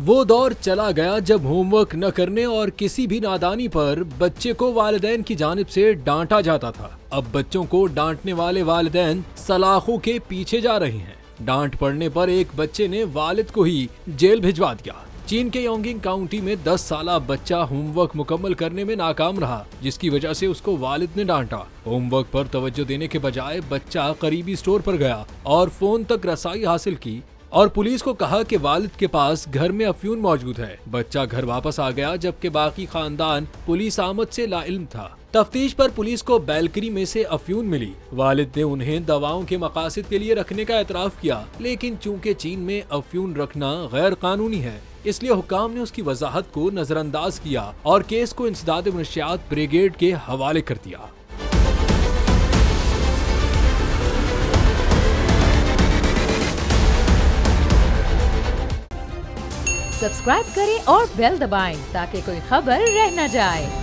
वो दौर चला गया जब होमवर्क न करने और किसी भी नादानी पर बच्चे को वालिदैन की जानिब से डांटा जाता था। अब बच्चों को डांटने वाले वालिदैन सलाखों के पीछे जा रहे हैं। डांट पड़ने पर एक बच्चे ने वालिद को ही जेल भिजवा दिया। चीन के योंगिंग काउंटी में 10 साला बच्चा होमवर्क मुकम्मल करने में नाकाम रहा, जिसकी वजह से उसको वालिद ने डांटा। होमवर्क पर तवज्जो देने के बजाय बच्चा करीबी स्टोर पर गया और फोन तक रसाई हासिल की और पुलिस को कहा कि वालिद के पास घर में अफ्यून मौजूद है। बच्चा घर वापस आ गया, जबकि बाकी खानदान पुलिस आमद से लाइल्म था। तफ्तीश पर पुलिस को बैलकनी में से अफ्यून मिली। वालिद ने उन्हें दवाओं के मकासद के लिए रखने का एतराफ किया, लेकिन चूंकि चीन में अफ्यून रखना गैर कानूनी है, इसलिए हुक्काम ने उसकी वजाहत को नजरअंदाज किया और केस को इंसदाद मुनशियात ब्रिगेड के हवाले कर दिया। सब्सक्राइब करें और बेल दबाएं ताकि कोई खबर रह न जाए।